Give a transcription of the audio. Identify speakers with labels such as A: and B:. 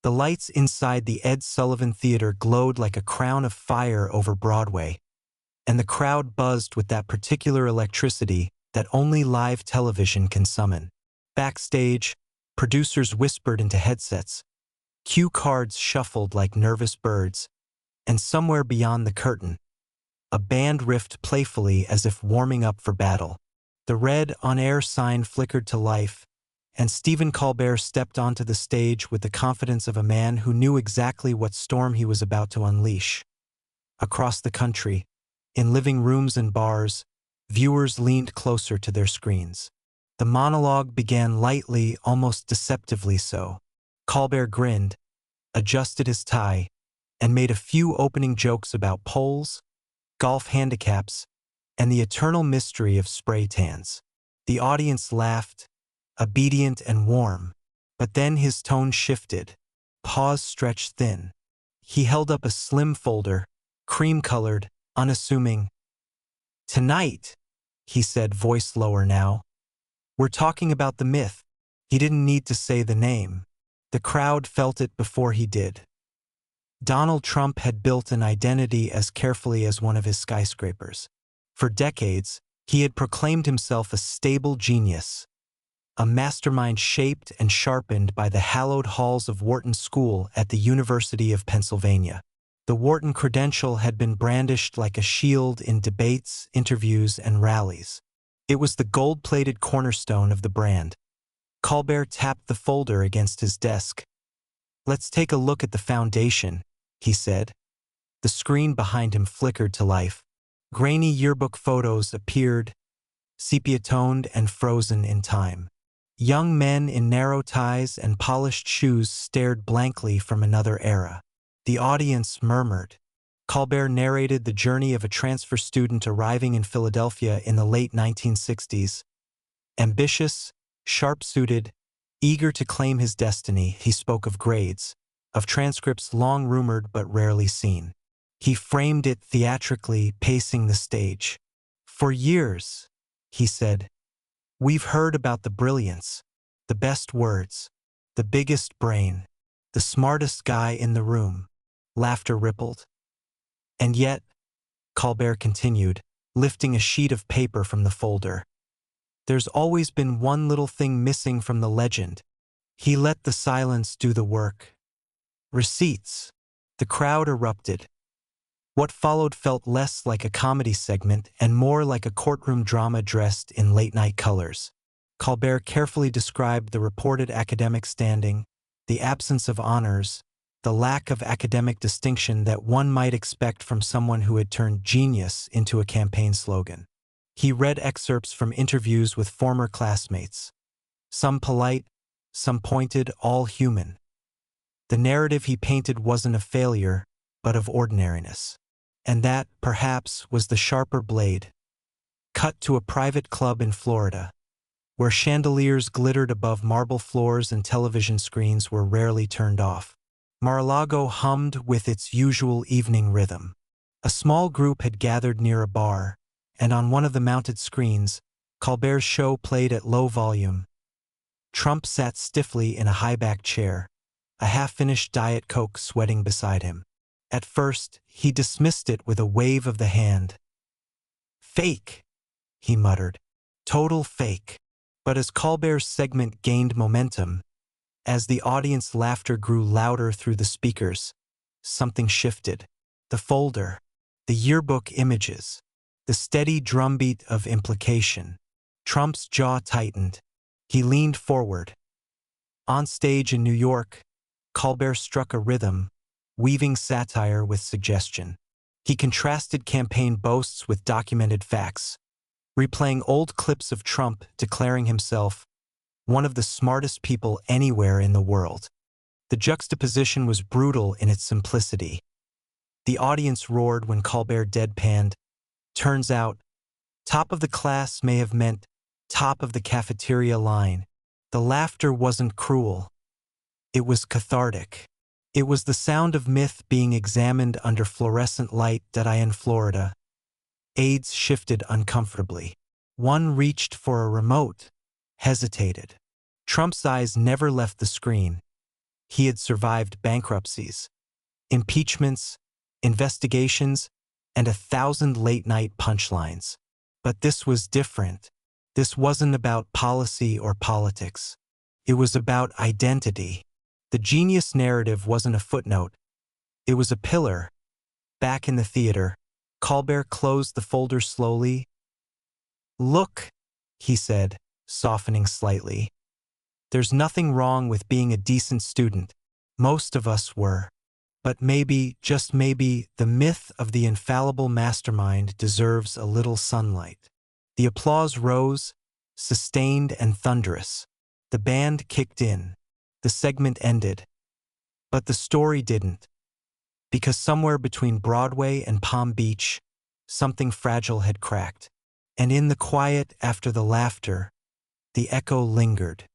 A: The lights inside the Ed Sullivan Theater glowed like a crown of fire over Broadway, and the crowd buzzed with that particular electricity that only live television can summon. Backstage, producers whispered into headsets, cue cards shuffled like nervous birds, and somewhere beyond the curtain, a band riffed playfully as if warming up for battle. The red on-air sign flickered to life, and Stephen Colbert stepped onto the stage with the confidence of a man who knew exactly what storm he was about to unleash. Across the country, in living rooms and bars, viewers leaned closer to their screens. The monologue began lightly, almost deceptively so. Colbert grinned, adjusted his tie, and made a few opening jokes about polls, golf handicaps, and the eternal mystery of spray tans. The audience laughed, obedient and warm, but then his tone shifted, paws stretched thin. He held up a slim folder, cream-colored, unassuming. "Tonight," he said, voice lower now, "we're talking about the myth." He didn't need to say the name. The crowd felt it before he did. Donald Trump had built an identity as carefully as one of his skyscrapers. For decades, he had proclaimed himself a stable genius, a mastermind shaped and sharpened by the hallowed halls of Wharton School at the University of Pennsylvania. The Wharton credential had been brandished like a shield in debates, interviews, and rallies. It was the gold-plated cornerstone of the brand. Colbert tapped the folder against his desk. "Let's take a look at the foundation," he said. The screen behind him flickered to life. Grainy yearbook photos appeared, sepia-toned and frozen in time. Young men in narrow ties and polished shoes stared blankly from another era. The audience murmured. Colbert narrated the journey of a transfer student arriving in Philadelphia in the late 1960s. Ambitious, sharp-suited, eager to claim his destiny, he spoke of grades, of transcripts long rumored but rarely seen. He framed it theatrically, pacing the stage. "For years," he said, "we've heard about the brilliance, the best words, the biggest brain, the smartest guy in the room." Laughter rippled. "And yet," Colbert continued, lifting a sheet of paper from the folder, "there's always been one little thing missing from the legend." He let the silence do the work. "Receipts." The crowd erupted. What followed felt less like a comedy segment and more like a courtroom drama dressed in late-night colors. Colbert carefully described the reported academic standing, the absence of honors, the lack of academic distinction that one might expect from someone who had turned genius into a campaign slogan. He read excerpts from interviews with former classmates, some polite, some pointed, all human. The narrative he painted wasn't of failure, but of ordinariness. And that, perhaps, was the sharper blade. Cut to a private club in Florida, where chandeliers glittered above marble floors and television screens were rarely turned off. Mar-a-Lago hummed with its usual evening rhythm. A small group had gathered near a bar, and on one of the mounted screens, Colbert's show played at low volume. Trump sat stiffly in a high-backed chair, a half-finished Diet Coke sweating beside him. At first, he dismissed it with a wave of the hand. "Fake," he muttered. "Total fake." But as Colbert's segment gained momentum, as the audience laughter grew louder through the speakers, something shifted. The folder, the yearbook images, the steady drumbeat of implication. Trump's jaw tightened. He leaned forward. On stage in New York, Colbert struck a rhythm, weaving satire with suggestion. He contrasted campaign boasts with documented facts, replaying old clips of Trump declaring himself one of the smartest people anywhere in the world. The juxtaposition was brutal in its simplicity. The audience roared when Colbert deadpanned, "Turns out, top of the class may have meant top of the cafeteria line." The laughter wasn't cruel. It was cathartic. It was the sound of myth being examined under fluorescent light that I in Florida. Aides shifted uncomfortably. One reached for a remote, hesitated. Trump's eyes never left the screen. He had survived bankruptcies, impeachments, investigations, and 1,000 late-night punchlines. But this was different. This wasn't about policy or politics. It was about identity. The genius narrative wasn't a footnote. It was a pillar. Back in the theater, Colbert closed the folder slowly. "Look," he said, softening slightly. "There's nothing wrong with being a decent student. Most of us were. But maybe, just maybe, the myth of the infallible mastermind deserves a little sunlight." The applause rose, sustained and thunderous. The band kicked in. The segment ended. But the story didn't. Because somewhere between Broadway and Palm Beach, something fragile had cracked. And in the quiet after the laughter, the echo lingered.